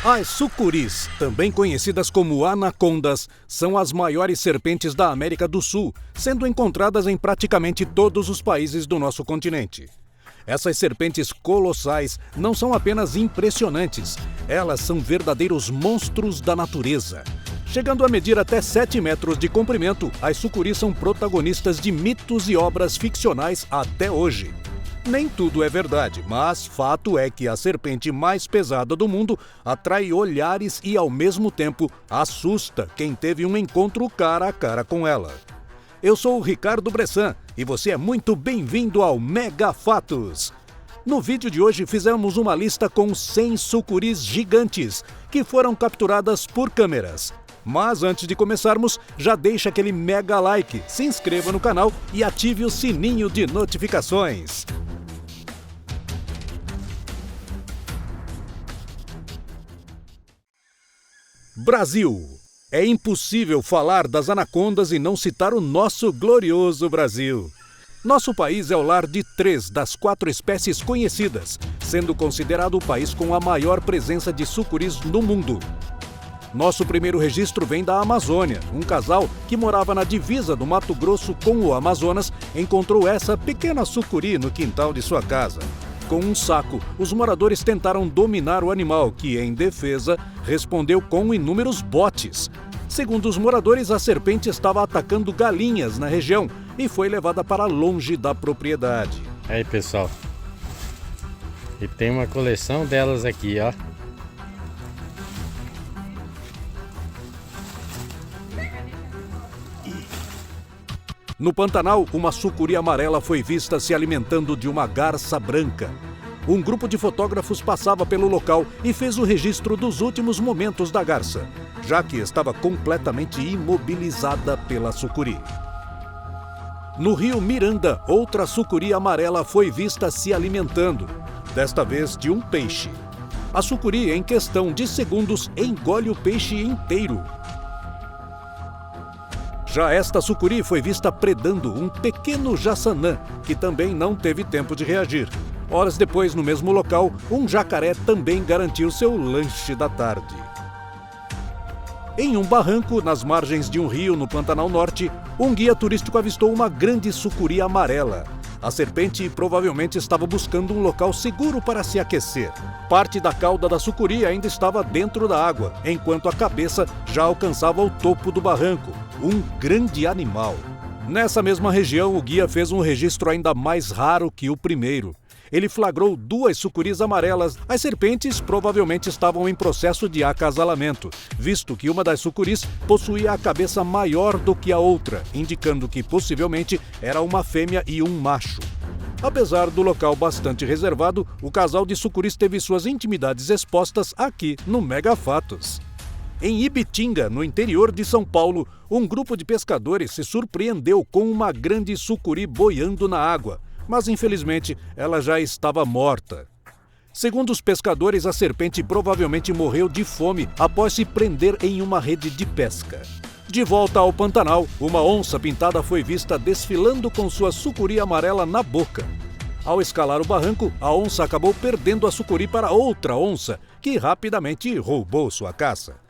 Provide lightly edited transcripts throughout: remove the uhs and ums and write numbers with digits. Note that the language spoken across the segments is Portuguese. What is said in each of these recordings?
As sucuris, também conhecidas como anacondas, são as maiores serpentes da América do Sul, sendo encontradas em praticamente todos os países do nosso continente. Essas serpentes colossais não são apenas impressionantes, elas são verdadeiros monstros da natureza. Chegando a medir até 7 metros de comprimento, as sucuris são protagonistas de mitos e obras ficcionais até hoje. Nem tudo é verdade, mas fato é que a serpente mais pesada do mundo atrai olhares e, ao mesmo tempo, assusta quem teve um encontro cara a cara com ela. Eu sou o Ricardo Bressan e você é muito bem-vindo ao Mega Fatos. No vídeo de hoje fizemos uma lista com 100 sucuris gigantes que foram capturadas por câmeras. Mas antes de começarmos, já deixa aquele mega like, se inscreva no canal e ative o sininho de notificações. Brasil. É impossível falar das anacondas e não citar o nosso glorioso Brasil. Nosso país é o lar de 3 das 4 espécies conhecidas, sendo considerado o país com a maior presença de sucuris no mundo. Nosso primeiro registro vem da Amazônia. Um casal que morava na divisa do Mato Grosso com o Amazonas encontrou essa pequena sucuri no quintal de sua casa. Com um saco, os moradores tentaram dominar o animal, que, em defesa, respondeu com inúmeros botes. Segundo os moradores, a serpente estava atacando galinhas na região e foi levada para longe da propriedade. Aí, pessoal, e tem uma coleção delas aqui, ó. No Pantanal, uma sucuri amarela foi vista se alimentando de uma garça branca. Um grupo de fotógrafos passava pelo local e fez o registro dos últimos momentos da garça, já que estava completamente imobilizada pela sucuri. No rio Miranda, outra sucuri amarela foi vista se alimentando, desta vez de um peixe. A sucuri, em questão de segundos, engole o peixe inteiro. Já esta sucuri foi vista predando um pequeno jaçanã, que também não teve tempo de reagir. Horas depois, no mesmo local, um jacaré também garantiu seu lanche da tarde. Em um barranco, nas margens de um rio no Pantanal Norte, um guia turístico avistou uma grande sucuri amarela. A serpente provavelmente estava buscando um local seguro para se aquecer. Parte da cauda da sucuri ainda estava dentro da água, enquanto a cabeça já alcançava o topo do barranco. Um grande animal. Nessa mesma região, o guia fez um registro ainda mais raro que o primeiro. Ele flagrou 2 sucuris amarelas. As serpentes provavelmente estavam em processo de acasalamento, visto que uma das sucuris possuía a cabeça maior do que a outra, indicando que possivelmente era uma fêmea e um macho. Apesar do local bastante reservado, o casal de sucuris teve suas intimidades expostas aqui no Mega Fatos. Em Ibitinga, no interior de São Paulo, um grupo de pescadores se surpreendeu com uma grande sucuri boiando na água, mas infelizmente ela já estava morta. Segundo os pescadores, a serpente provavelmente morreu de fome após se prender em uma rede de pesca. De volta ao Pantanal, uma onça pintada foi vista desfilando com sua sucuri amarela na boca. Ao escalar o barranco, a onça acabou perdendo a sucuri para outra onça, que rapidamente roubou sua caça.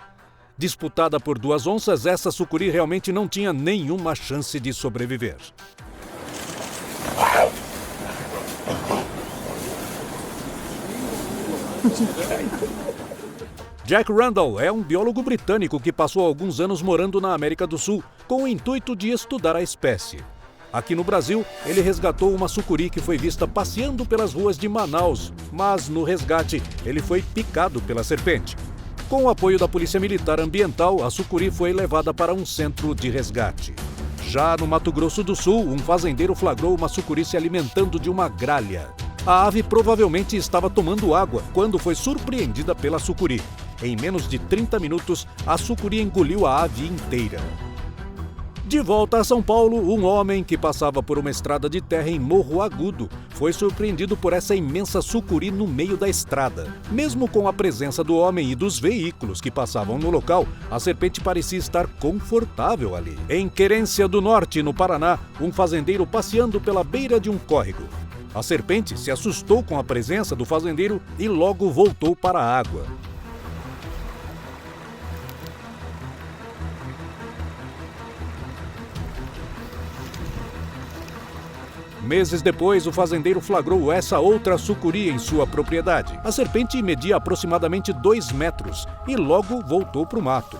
Disputada por 2 onças, essa sucuri realmente não tinha nenhuma chance de sobreviver. Jack Randall é um biólogo britânico que passou alguns anos morando na América do Sul com o intuito de estudar a espécie. Aqui no Brasil, ele resgatou uma sucuri que foi vista passeando pelas ruas de Manaus, mas no resgate ele foi picado pela serpente. Com o apoio da Polícia Militar Ambiental, a sucuri foi levada para um centro de resgate. Já no Mato Grosso do Sul, um fazendeiro flagrou uma sucuri se alimentando de uma gralha. A ave provavelmente estava tomando água quando foi surpreendida pela sucuri. Em menos de 30 minutos, a sucuri engoliu a ave inteira. De volta a São Paulo, um homem que passava por uma estrada de terra em Morro Agudo foi surpreendido por essa imensa sucuri no meio da estrada. Mesmo com a presença do homem e dos veículos que passavam no local, a serpente parecia estar confortável ali. Em Querência do Norte, no Paraná, um fazendeiro passeando pela beira de um córrego. A serpente se assustou com a presença do fazendeiro e logo voltou para a água. Meses depois, o fazendeiro flagrou essa outra sucuri em sua propriedade. A serpente media aproximadamente 2 metros e logo voltou para o mato.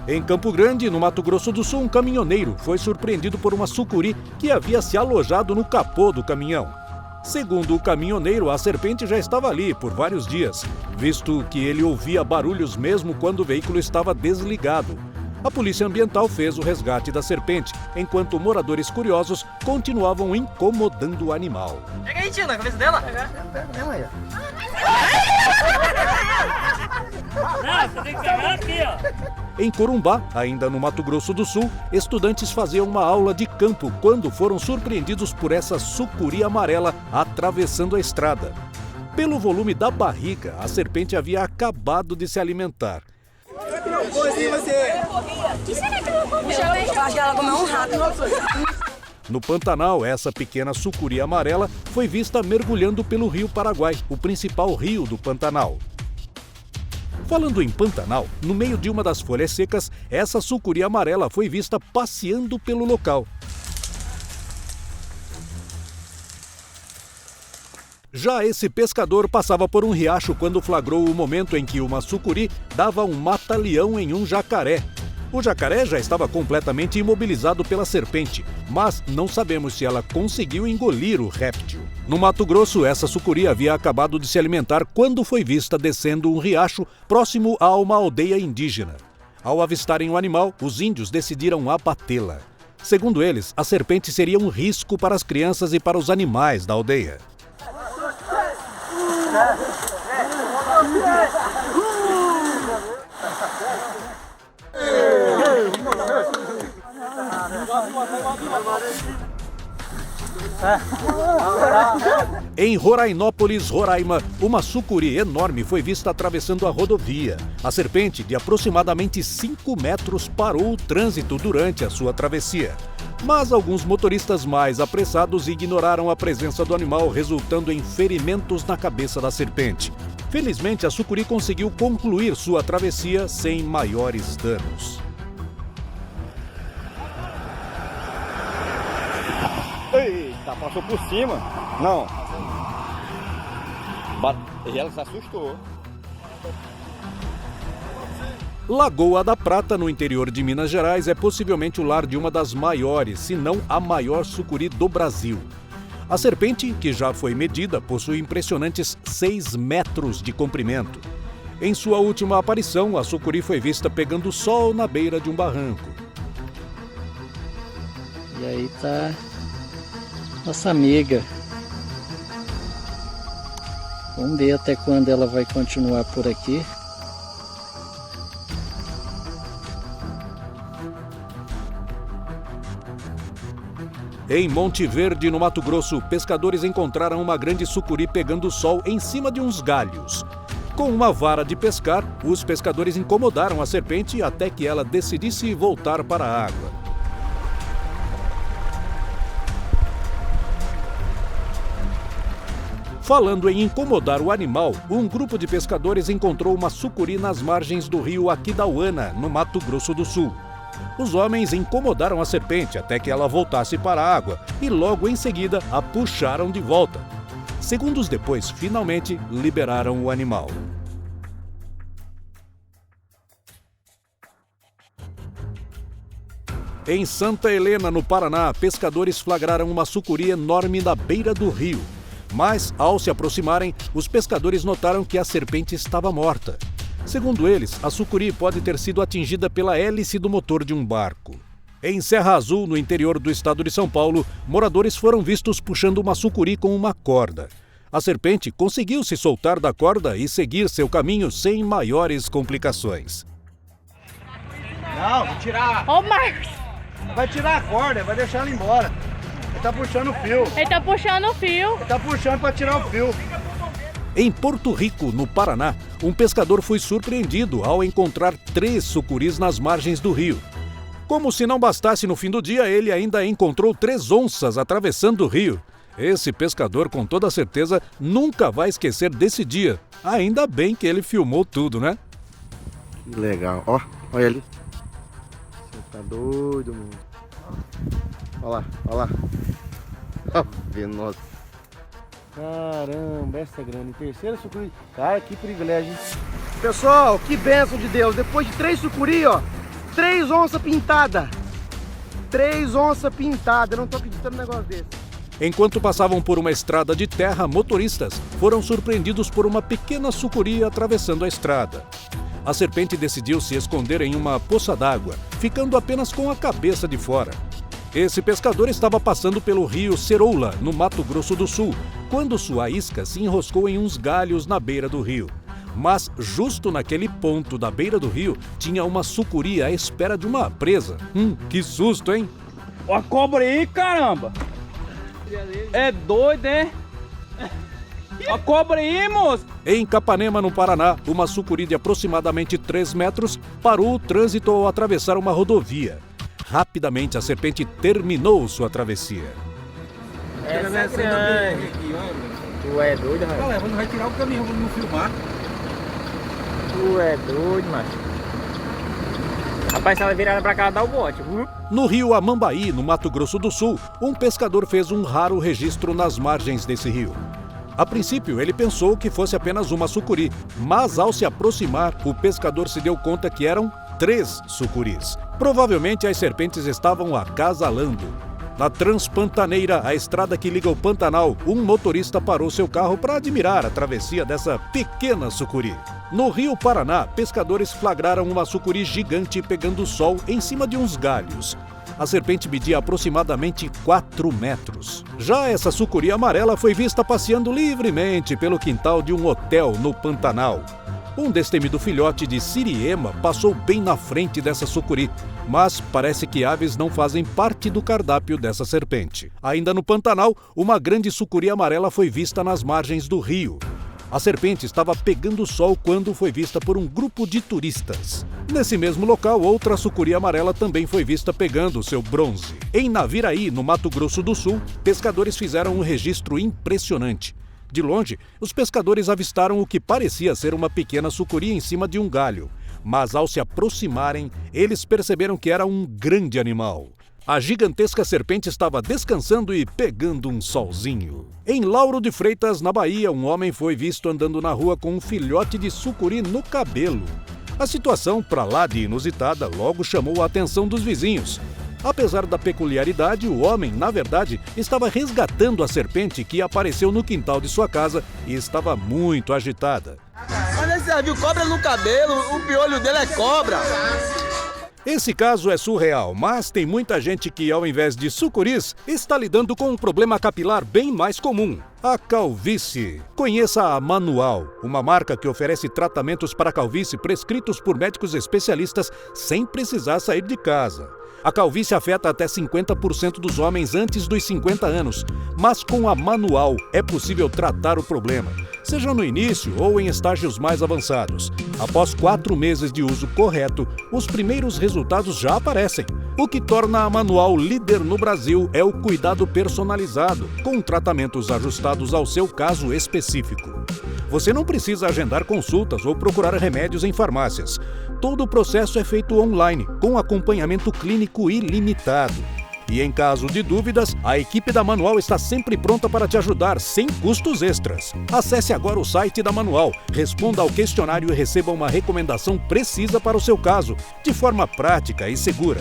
Em Campo Grande, no Mato Grosso do Sul, um caminhoneiro foi surpreendido por uma sucuri que havia se alojado no capô do caminhão. Segundo o caminhoneiro, a serpente já estava ali por vários dias, visto que ele ouvia barulhos mesmo quando o veículo estava desligado. A Polícia Ambiental fez o resgate da serpente, enquanto moradores curiosos continuavam incomodando o animal. Pega aí, tio, na cabeça dela. Pega mesmo aí, ó. Não, você tem que pegar aqui, ó. Em Corumbá, ainda no Mato Grosso do Sul, estudantes faziam uma aula de campo quando foram surpreendidos por essa sucuri amarela atravessando a estrada. Pelo volume da barriga, a serpente havia acabado de se alimentar. No Pantanal, essa pequena sucuri amarela foi vista mergulhando pelo Rio Paraguai, o principal rio do Pantanal. Falando em Pantanal, no meio de uma das folhas secas, essa sucuri amarela foi vista passeando pelo local. Já esse pescador passava por um riacho quando flagrou o momento em que uma sucuri dava um mata-leão em um jacaré. O jacaré já estava completamente imobilizado pela serpente, mas não sabemos se ela conseguiu engolir o réptil. No Mato Grosso, essa sucuri havia acabado de se alimentar quando foi vista descendo um riacho próximo a uma aldeia indígena. Ao avistarem o animal, os índios decidiram abatê-la. Segundo eles, a serpente seria um risco para as crianças e para os animais da aldeia. Em Rorainópolis, Roraima, uma sucuri enorme foi vista atravessando a rodovia. A serpente, de aproximadamente 5 metros, parou o trânsito durante a sua travessia. Mas alguns motoristas mais apressados ignoraram a presença do animal, resultando em ferimentos na cabeça da serpente. Felizmente, a sucuri conseguiu concluir sua travessia sem maiores danos. Eita, passou por cima. Não. E ela se assustou. Lagoa da Prata, no interior de Minas Gerais, é possivelmente o lar de uma das maiores, se não a maior sucuri do Brasil. A serpente, que já foi medida, possui impressionantes 6 metros de comprimento. Em sua última aparição, a sucuri foi vista pegando sol na beira de um barranco. E aí tá nossa amiga. Vamos ver até quando ela vai continuar por aqui. Em Monte Verde, no Mato Grosso, pescadores encontraram uma grande sucuri pegando sol em cima de uns galhos. Com uma vara de pescar, os pescadores incomodaram a serpente até que ela decidisse voltar para a água. Falando em incomodar o animal, um grupo de pescadores encontrou uma sucuri nas margens do rio Aquidauana, no Mato Grosso do Sul. Os homens incomodaram a serpente até que ela voltasse para a água e logo em seguida a puxaram de volta. Segundos depois, finalmente, liberaram o animal. Em Santa Helena, no Paraná, pescadores flagraram uma sucuri enorme na beira do rio. Mas, ao se aproximarem, os pescadores notaram que a serpente estava morta. Segundo eles, a sucuri pode ter sido atingida pela hélice do motor de um barco. Em Serra Azul, no interior do estado de São Paulo, moradores foram vistos puxando uma sucuri com uma corda. A serpente conseguiu se soltar da corda e seguir seu caminho sem maiores complicações. Não, vou tirar. Ô, Marcos! Vai tirar a corda, vai deixar ela embora. Ele tá puxando o fio. Ele tá puxando o fio. Ele tá puxando para tirar o fio. Em Porto Rico, no Paraná, um pescador foi surpreendido ao encontrar 3 sucuris nas margens do rio. Como se não bastasse no fim do dia, ele ainda encontrou 3 onças atravessando o rio. Esse pescador, com toda certeza, nunca vai esquecer desse dia. Ainda bem que ele filmou tudo, né? Que legal. Ó, olha ali. Você tá doido, mano. Olha lá, olha lá. Venosa. Caramba, essa é grande. Terceira sucuri. Cara, que privilégio, hein? Pessoal, que bênção de Deus. Depois de 3 sucuri, ó. 3 onças pintadas. 3 onças pintadas. Eu não tô acreditando num negócio desse. Enquanto passavam por uma estrada de terra, motoristas foram surpreendidos por uma pequena sucuri atravessando a estrada. A serpente decidiu se esconder em uma poça d'água, ficando apenas com a cabeça de fora. Esse pescador estava passando pelo rio Ceroula, no Mato Grosso do Sul, quando sua isca se enroscou em uns galhos na beira do rio. Mas, justo naquele ponto da beira do rio, tinha uma sucuri à espera de uma presa. Que susto, hein? Ó a cobra aí, caramba! É doido, hein? A cobra aí, moço! Em Capanema, no Paraná, uma sucuri de aproximadamente 3 metros parou o trânsito ao atravessar uma rodovia. Rapidamente, a serpente terminou sua travessia. Essa é grande. Tu é doido, rapaz? Galera, não vai tirar o caminhão pra não filmar. Tu é doido, macho. Rapaz, se ela virada pra cá, dá o bote. No rio Amambaí, no Mato Grosso do Sul, um pescador fez um raro registro nas margens desse rio. A princípio, ele pensou que fosse apenas uma sucuri, mas ao se aproximar, o pescador se deu conta que eram 3 sucuris. Provavelmente as serpentes estavam acasalando. Na Transpantaneira, a estrada que liga o Pantanal, um motorista parou seu carro para admirar a travessia dessa pequena sucuri. No Rio Paraná, pescadores flagraram uma sucuri gigante pegando sol em cima de uns galhos. A serpente media aproximadamente 4 metros. Já essa sucuri amarela foi vista passeando livremente pelo quintal de um hotel no Pantanal. Um destemido filhote de siriema passou bem na frente dessa sucuri, mas parece que aves não fazem parte do cardápio dessa serpente. Ainda no Pantanal, uma grande sucuri amarela foi vista nas margens do rio. A serpente estava pegando sol quando foi vista por um grupo de turistas. Nesse mesmo local, outra sucuri amarela também foi vista pegando seu bronze. Em Naviraí, no Mato Grosso do Sul, pescadores fizeram um registro impressionante. De longe, os pescadores avistaram o que parecia ser uma pequena sucuri em cima de um galho. Mas ao se aproximarem, eles perceberam que era um grande animal. A gigantesca serpente estava descansando e pegando um solzinho. Em Lauro de Freitas, na Bahia, um homem foi visto andando na rua com um filhote de sucuri no cabelo. A situação, para lá de inusitada, logo chamou a atenção dos vizinhos. Apesar da peculiaridade, o homem, na verdade, estava resgatando a serpente que apareceu no quintal de sua casa e estava muito agitada. Olha, você viu cobra no cabelo, o piolho dele é cobra. Esse caso é surreal, mas tem muita gente que, ao invés de sucuris, está lidando com um problema capilar bem mais comum: a calvície. Conheça a Manual, uma marca que oferece tratamentos para calvície prescritos por médicos especialistas sem precisar sair de casa. A calvície afeta até 50% dos homens antes dos 50 anos, mas com a Manual é possível tratar o problema, seja no início ou em estágios mais avançados. Após 4 meses de uso correto, os primeiros resultados já aparecem. O que torna a Manual líder no Brasil é o cuidado personalizado, com tratamentos ajustados ao seu caso específico. Você não precisa agendar consultas ou procurar remédios em farmácias. Todo o processo é feito online, com acompanhamento clínico ilimitado. E em caso de dúvidas, a equipe da Manual está sempre pronta para te ajudar, sem custos extras. Acesse agora o site da Manual, responda ao questionário e receba uma recomendação precisa para o seu caso, de forma prática e segura.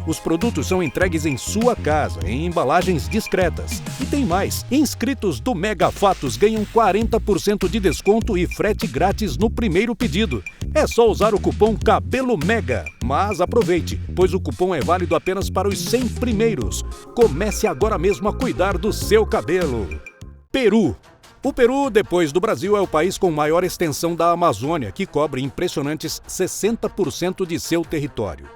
Os produtos são entregues em sua casa, em embalagens discretas. E tem mais, inscritos do Mega Fatos ganham 40% de desconto e frete grátis no primeiro pedido. É só usar o cupom CABELOMEGA. Mas aproveite, pois o cupom é válido apenas para os 100 primeiros. Comece agora mesmo a cuidar do seu cabelo. Peru. O Peru, depois do Brasil, é o país com maior extensão da Amazônia, que cobre impressionantes 60% de seu território.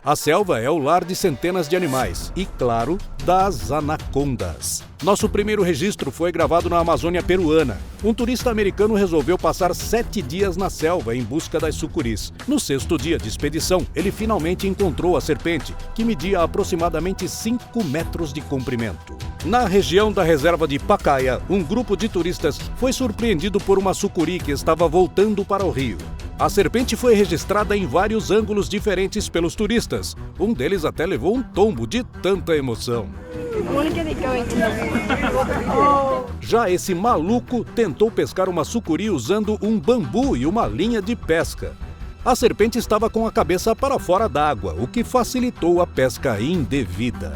A selva é o lar de centenas de animais e, claro, das anacondas. Nosso primeiro registro foi gravado na Amazônia peruana. Um turista americano resolveu passar 7 dias na selva em busca das sucuris. No 6º dia de expedição, ele finalmente encontrou a serpente, que media aproximadamente 5 metros de comprimento. Na região da reserva de Pacaya, um grupo de turistas foi surpreendido por uma sucuri que estava voltando para o rio. A serpente foi registrada em vários ângulos diferentes pelos turistas. Um deles até levou um tombo de tanta emoção. Já esse maluco tentou pescar uma sucuri usando um bambu e uma linha de pesca. A serpente estava com a cabeça para fora d'água, o que facilitou a pesca indevida.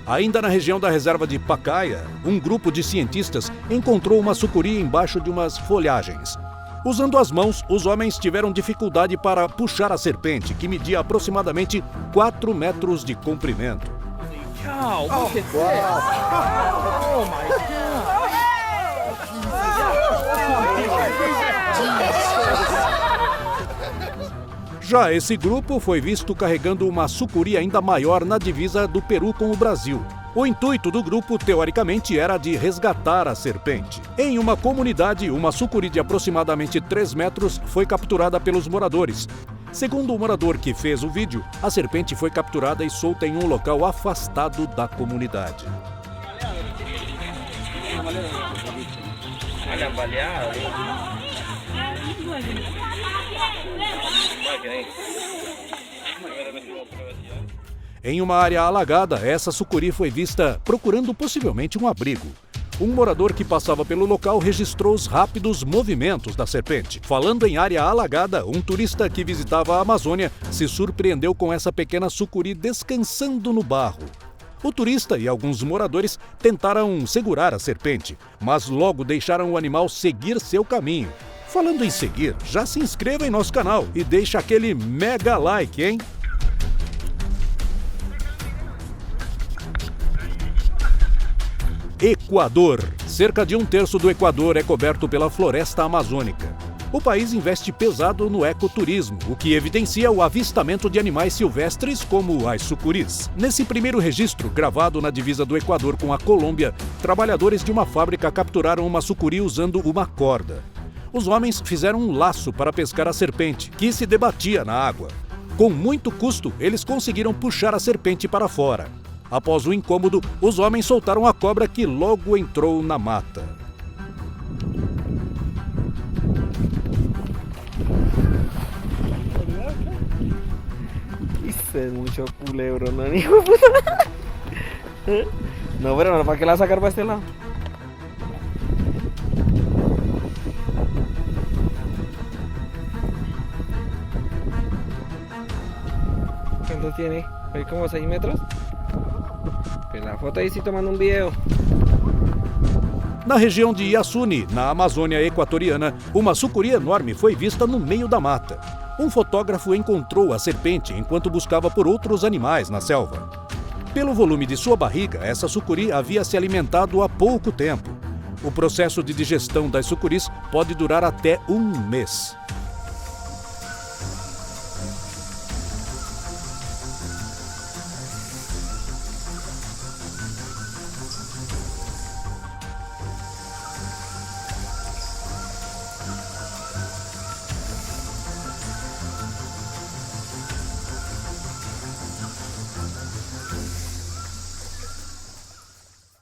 Ainda na região da reserva de Pacaia, um grupo de cientistas encontrou uma sucuri embaixo de umas folhagens. Usando as mãos, os homens tiveram dificuldade para puxar a serpente, que media aproximadamente 4 metros de comprimento. Já esse grupo foi visto carregando uma sucuri ainda maior na divisa do Peru com o Brasil. O intuito do grupo, teoricamente, era de resgatar a serpente. Em uma comunidade, uma sucuri de aproximadamente 3 metros foi capturada pelos moradores. Segundo o morador que fez o vídeo, a serpente foi capturada e solta em um local afastado da comunidade. Em uma área alagada, essa sucuri foi vista procurando possivelmente um abrigo. Um morador que passava pelo local registrou os rápidos movimentos da serpente. Falando em área alagada, um turista que visitava a Amazônia se surpreendeu com essa pequena sucuri descansando no barro. O turista e alguns moradores tentaram segurar a serpente, mas logo deixaram o animal seguir seu caminho. Falando em seguir, já se inscreva em nosso canal e deixa aquele mega like, hein? Equador. Cerca de 1/3 do Equador é coberto pela floresta amazônica. O país investe pesado no ecoturismo, o que evidencia o avistamento de animais silvestres como as sucuris. Nesse primeiro registro, gravado na divisa do Equador com a Colômbia, trabalhadores de uma fábrica capturaram uma sucuri usando uma corda. Os homens fizeram um laço para pescar a serpente, que se debatia na água. Com muito custo, eles conseguiram puxar a serpente para fora. Após o incômodo, os homens soltaram a cobra que logo entrou na mata. Isso é muito culebro, não, hijo de puta. No, pero ¿para qué la sacar para este lado? ¿Cuánto tiene? ¿Hay como 6 metros? Pela foto aí, se tomando um video. Na região de Iasuni, na Amazônia equatoriana, uma sucuri enorme foi vista no meio da mata. Um fotógrafo encontrou a serpente enquanto buscava por outros animais na selva. Pelo volume de sua barriga, essa sucuri havia se alimentado há pouco tempo. O processo de digestão das sucuris pode durar até 1 mês.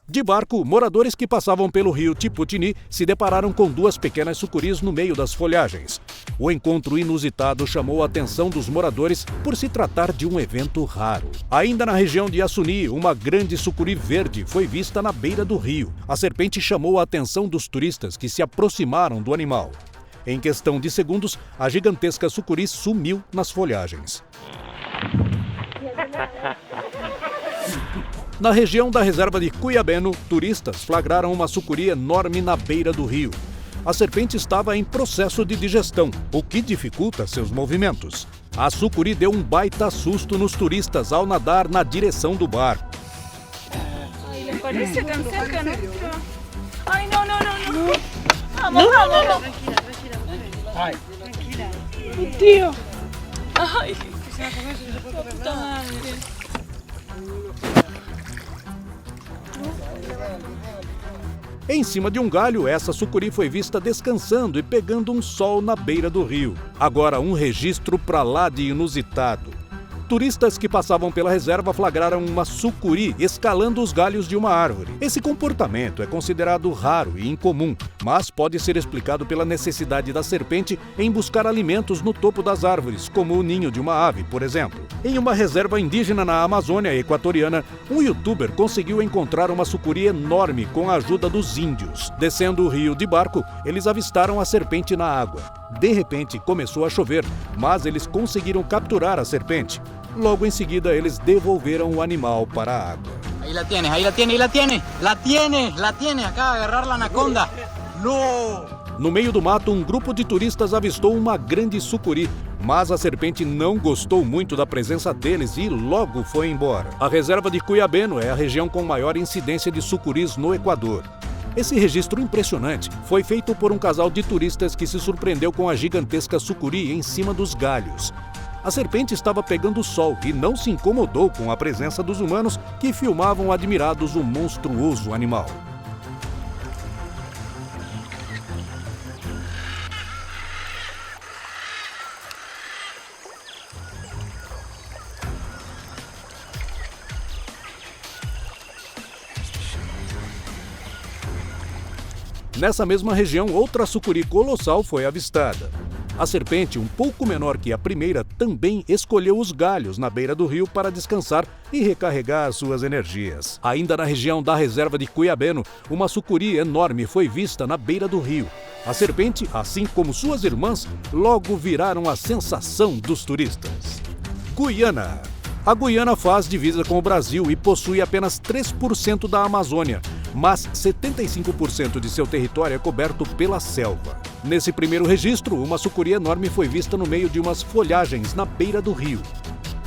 De barco, moradores que passavam pelo rio Tiputini se depararam com 2 pequenas sucuris no meio das folhagens. O encontro inusitado chamou a atenção dos moradores por se tratar de um evento raro. Ainda na região de Iasuni, uma grande sucuri verde foi vista na beira do rio. A serpente chamou a atenção dos turistas que se aproximaram do animal. Em questão de segundos, a gigantesca sucuri sumiu nas folhagens. Na região da reserva de Cuyabeno, turistas flagraram uma sucuri enorme na beira do rio. A serpente estava em processo de digestão, o que dificulta seus movimentos. A sucuri deu um baita susto nos turistas ao nadar na direção do barco. Ai, parece tão cerca, não? Ai, não. Vamos. Ai. Tranquila. Tio. Ai, puta madre. Em cima de um galho, essa sucuri foi vista descansando e pegando um sol na beira do rio. Agora, um registro pra lá de inusitado. Turistas que passavam pela reserva flagraram uma sucuri escalando os galhos de uma árvore. Esse comportamento é considerado raro e incomum, mas pode ser explicado pela necessidade da serpente em buscar alimentos no topo das árvores, como o ninho de uma ave, por exemplo. Em uma reserva indígena na Amazônia equatoriana, um youtuber conseguiu encontrar uma sucuri enorme com a ajuda dos índios. Descendo o rio de barco, eles avistaram a serpente na água. De repente, começou a chover, mas eles conseguiram capturar a serpente. Logo em seguida, eles devolveram o animal para a água. Aí la tienes, aí la tienes, aí la tienes. La tienes, acá, agarrar la anaconda. No! No meio do mato, um grupo de turistas avistou uma grande sucuri, mas a serpente não gostou muito da presença deles e logo foi embora. A reserva de Cuyabeno é a região com maior incidência de sucuris no Equador. Esse registro impressionante foi feito por um casal de turistas que se surpreendeu com a gigantesca sucuri em cima dos galhos. A serpente estava pegando sol e não se incomodou com a presença dos humanos que filmavam admirados o monstruoso animal. Nessa mesma região, outra sucuri colossal foi avistada. A serpente, um pouco menor que a primeira, também escolheu os galhos na beira do rio para descansar e recarregar suas energias. Ainda na região da reserva de Cuyabeno, uma sucuri enorme foi vista na beira do rio. A serpente, assim como suas irmãs, logo viraram a sensação dos turistas. Guiana. A Guiana faz divisa com o Brasil e possui apenas 3% da Amazônia, mas 75% de seu território é coberto pela selva. Nesse primeiro registro, uma sucuri enorme foi vista no meio de umas folhagens na beira do rio.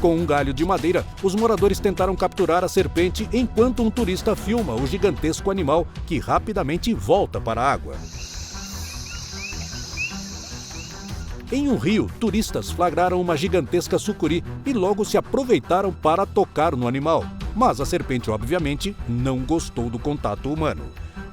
Com um galho de madeira, os moradores tentaram capturar a serpente enquanto um turista filma o gigantesco animal que rapidamente volta para a água. Em um rio, turistas flagraram uma gigantesca sucuri e logo se aproveitaram para tocar no animal. Mas a serpente, obviamente, não gostou do contato humano.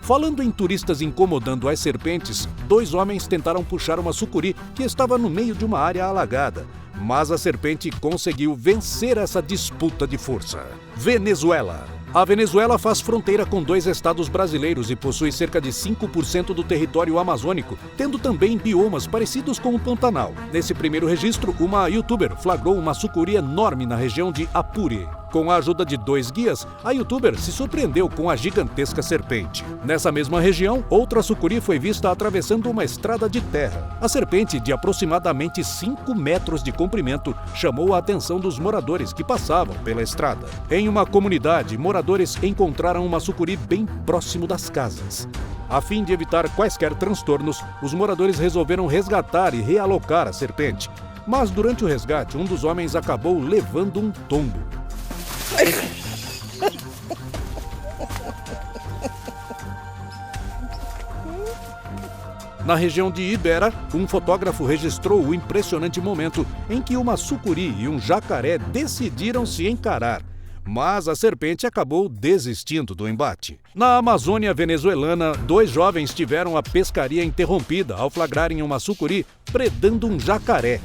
Falando em turistas incomodando as serpentes, 2 homens tentaram puxar uma sucuri que estava no meio de uma área alagada. Mas a serpente conseguiu vencer essa disputa de força. Venezuela. A Venezuela faz fronteira com 2 estados brasileiros e possui cerca de 5% do território amazônico, tendo também biomas parecidos com o Pantanal. Nesse primeiro registro, uma youtuber flagrou uma sucuri enorme na região de Apure. Com a ajuda de 2 guias, a youtuber se surpreendeu com a gigantesca serpente. Nessa mesma região, outra sucuri foi vista atravessando uma estrada de terra. A serpente, de aproximadamente 5 metros de comprimento, chamou a atenção dos moradores que passavam pela estrada. Em uma comunidade, moradores encontraram uma sucuri bem próximo das casas. A fim de evitar quaisquer transtornos, os moradores resolveram resgatar e realocar a serpente. Mas durante o resgate, um dos homens acabou levando um tombo. Na região de Ibera, um fotógrafo registrou o impressionante momento em que uma sucuri e um jacaré decidiram se encarar, mas a serpente acabou desistindo do embate. Na Amazônia venezuelana, 2 jovens tiveram a pescaria interrompida ao flagrarem uma sucuri predando um jacaré.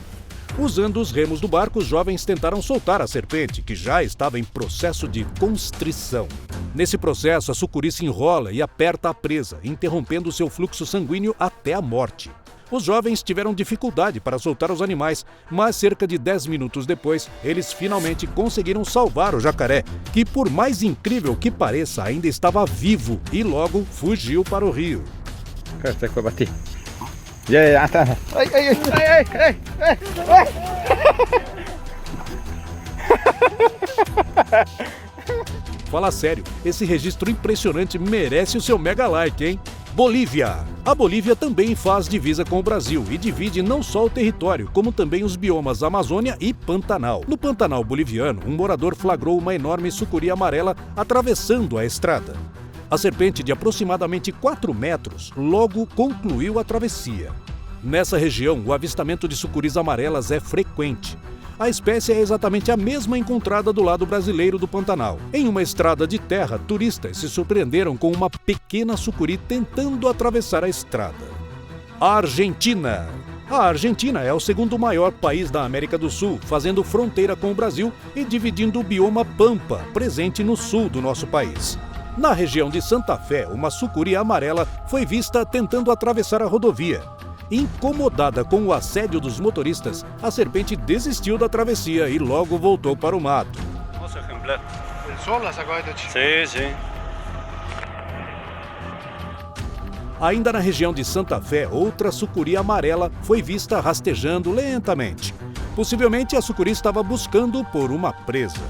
Usando os remos do barco, os jovens tentaram soltar a serpente, que já estava em processo de constrição. Nesse processo, a sucuri se enrola e aperta a presa, interrompendo seu fluxo sanguíneo até a morte. Os jovens tiveram dificuldade para soltar os animais, mas cerca de 10 minutos depois, eles finalmente conseguiram salvar o jacaré, que, por mais incrível que pareça, ainda estava vivo e logo fugiu para o rio. Fala sério, esse registro impressionante merece o seu mega like, hein? Bolívia. A Bolívia também faz divisa com o Brasil e divide não só o território, como também os biomas Amazônia e Pantanal. No Pantanal boliviano, um morador flagrou uma enorme sucuri amarela atravessando a estrada. A serpente, de aproximadamente 4 metros, logo concluiu a travessia. Nessa região, o avistamento de sucuris amarelas é frequente. A espécie é exatamente a mesma encontrada do lado brasileiro do Pantanal. Em uma estrada de terra, turistas se surpreenderam com uma pequena sucuri tentando atravessar a estrada. A Argentina. A Argentina é o segundo maior país da América do Sul, fazendo fronteira com o Brasil e dividindo o bioma Pampa, presente no sul do nosso país. Na região de Santa Fé, uma sucuri amarela foi vista tentando atravessar a rodovia. Incomodada com o assédio dos motoristas, a serpente desistiu da travessia e logo voltou para o mato. Nossa, exemplar. El sol la sacó de Chico. Sim, sim. Ainda na região de Santa Fé, outra sucuri amarela foi vista rastejando lentamente. Possivelmente a sucuri estava buscando por uma presa.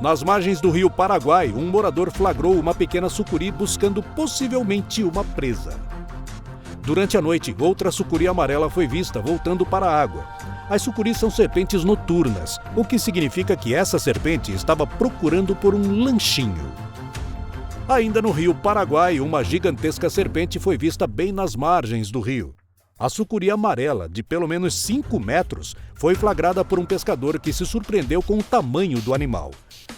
Nas margens do rio Paraguai, um morador flagrou uma pequena sucuri buscando possivelmente uma presa. Durante a noite, outra sucuri amarela foi vista voltando para a água. As sucuris são serpentes noturnas, o que significa que essa serpente estava procurando por um lanchinho. Ainda no rio Paraguai, uma gigantesca serpente foi vista bem nas margens do rio. A sucuri amarela, de pelo menos 5 metros, foi flagrada por um pescador que se surpreendeu com o tamanho do animal.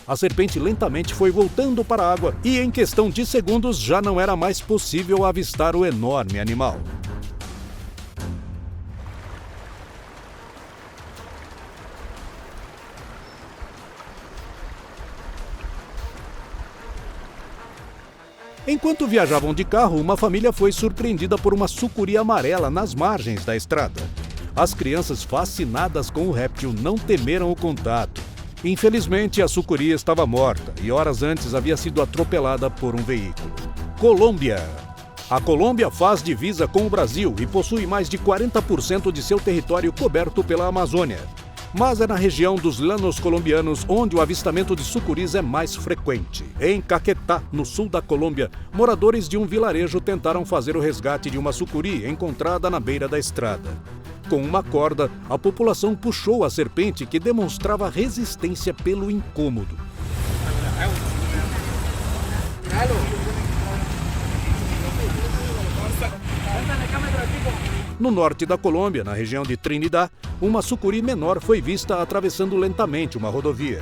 A serpente lentamente foi voltando para a água e, em questão de segundos, já não era mais possível avistar o enorme animal. Enquanto viajavam de carro, uma família foi surpreendida por uma sucuri amarela nas margens da estrada. As crianças, fascinadas com o réptil, não temeram o contato. Infelizmente, a sucuri estava morta e horas antes havia sido atropelada por um veículo. Colômbia. A Colômbia faz divisa com o Brasil e possui mais de 40% de seu território coberto pela Amazônia. Mas é na região dos llanos colombianos onde o avistamento de sucuris é mais frequente. Em Caquetá, no sul da Colômbia, moradores de um vilarejo tentaram fazer o resgate de uma sucuri encontrada na beira da estrada. Com uma corda, a população puxou a serpente, que demonstrava resistência pelo incômodo. No norte da Colômbia, na região de Trinidad, uma sucuri menor foi vista atravessando lentamente uma rodovia.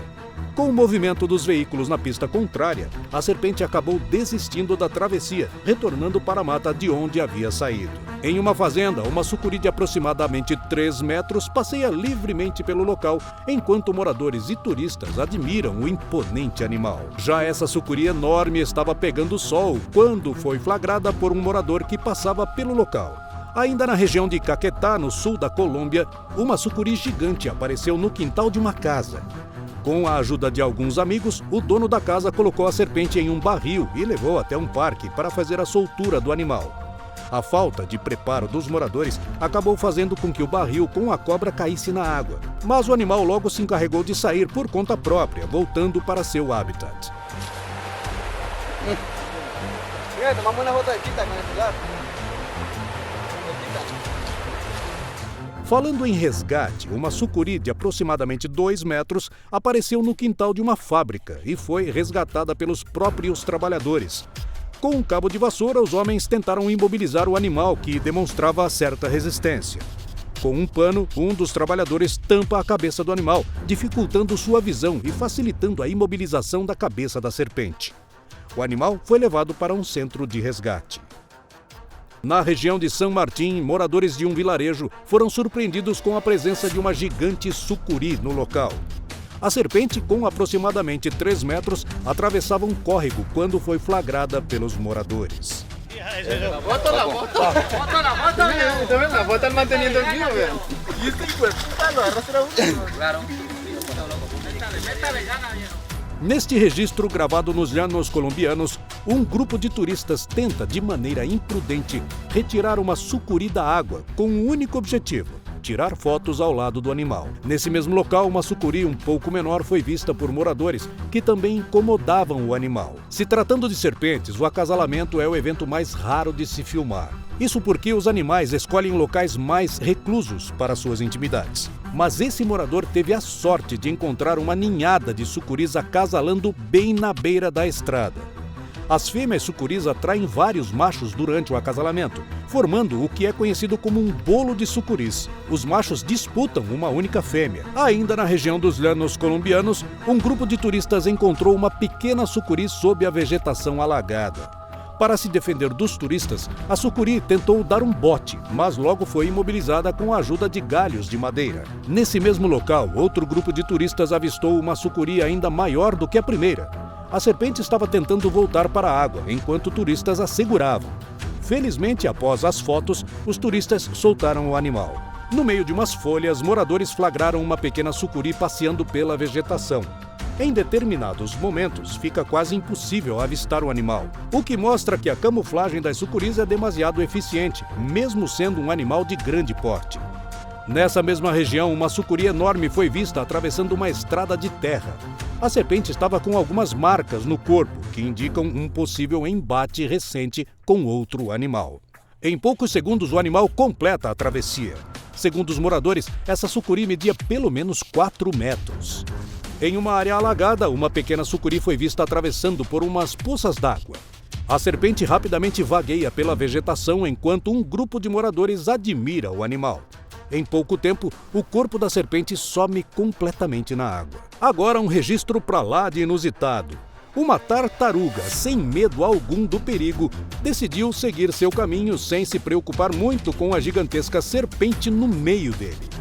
Com o movimento dos veículos na pista contrária, a serpente acabou desistindo da travessia, retornando para a mata de onde havia saído. Em uma fazenda, uma sucuri de aproximadamente 3 metros passeia livremente pelo local, enquanto moradores e turistas admiram o imponente animal. Já essa sucuri enorme estava pegando sol quando foi flagrada por um morador que passava pelo local. Ainda na região de Caquetá, no sul da Colômbia, uma sucuri gigante apareceu no quintal de uma casa. Com a ajuda de alguns amigos, o dono da casa colocou a serpente em um barril e levou até um parque para fazer a soltura do animal. A falta de preparo dos moradores acabou fazendo com que o barril com a cobra caísse na água. Mas o animal logo se encarregou de sair por conta própria, voltando para seu habitat. Falando em resgate, uma sucuri de aproximadamente 2 metros apareceu no quintal de uma fábrica e foi resgatada pelos próprios trabalhadores. Com um cabo de vassoura, os homens tentaram imobilizar o animal, que demonstrava certa resistência. Com um pano, um dos trabalhadores tampa a cabeça do animal, dificultando sua visão e facilitando a imobilização da cabeça da serpente. O animal foi levado para um centro de resgate. Na região de São Martim, moradores de um vilarejo foram surpreendidos com a presença de uma gigante sucuri no local. A serpente, com aproximadamente 3 metros, atravessava um córrego quando foi flagrada pelos moradores. Neste registro gravado nos llanos colombianos, um grupo de turistas tenta, de maneira imprudente, retirar uma sucuri da água com um único objetivo: tirar fotos ao lado do animal. Nesse mesmo local, uma sucuri um pouco menor foi vista por moradores que também incomodavam o animal. Se tratando de serpentes, o acasalamento é o evento mais raro de se filmar. Isso porque os animais escolhem locais mais reclusos para suas intimidades. Mas esse morador teve a sorte de encontrar uma ninhada de sucuris acasalando bem na beira da estrada. As fêmeas sucuris atraem vários machos durante o acasalamento, formando o que é conhecido como um bolo de sucuris. Os machos disputam uma única fêmea. Ainda na região dos Llanos colombianos, um grupo de turistas encontrou uma pequena sucuri sob a vegetação alagada. Para se defender dos turistas, a sucuri tentou dar um bote, mas logo foi imobilizada com a ajuda de galhos de madeira. Nesse mesmo local, outro grupo de turistas avistou uma sucuri ainda maior do que a primeira. A serpente estava tentando voltar para a água, enquanto turistas a seguravam. Felizmente, após as fotos, os turistas soltaram o animal. No meio de umas folhas, moradores flagraram uma pequena sucuri passeando pela vegetação. Em determinados momentos, fica quase impossível avistar o animal, o que mostra que a camuflagem das sucuris é demasiado eficiente, mesmo sendo um animal de grande porte. Nessa mesma região, uma sucuri enorme foi vista atravessando uma estrada de terra. A serpente estava com algumas marcas no corpo, que indicam um possível embate recente com outro animal. Em poucos segundos, o animal completa a travessia. Segundo os moradores, essa sucuri media pelo menos 4 metros. Em uma área alagada, uma pequena sucuri foi vista atravessando por umas poças d'água. A serpente rapidamente vagueia pela vegetação enquanto um grupo de moradores admira o animal. Em pouco tempo, o corpo da serpente some completamente na água. Agora um registro pra lá de inusitado. Uma tartaruga, sem medo algum do perigo, decidiu seguir seu caminho sem se preocupar muito com a gigantesca serpente no meio dele.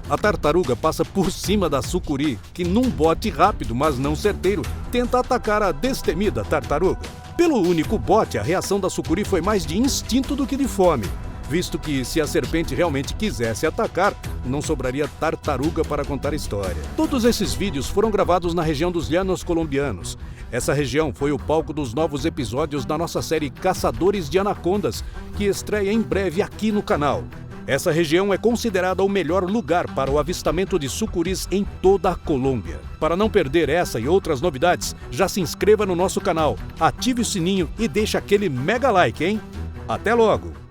A tartaruga passa por cima da sucuri, que num bote rápido, mas não certeiro, tenta atacar a destemida tartaruga. Pelo único bote, a reação da sucuri foi mais de instinto do que de fome, visto que se a serpente realmente quisesse atacar, não sobraria tartaruga para contar história. Todos esses vídeos foram gravados na região dos Llanos colombianos. Essa região foi o palco dos novos episódios da nossa série Caçadores de Anacondas, que estreia em breve aqui no canal. Essa região é considerada o melhor lugar para o avistamento de sucuris em toda a Colômbia. Para não perder essa e outras novidades, já se inscreva no nosso canal, ative o sininho e deixe aquele mega like, hein? Até logo!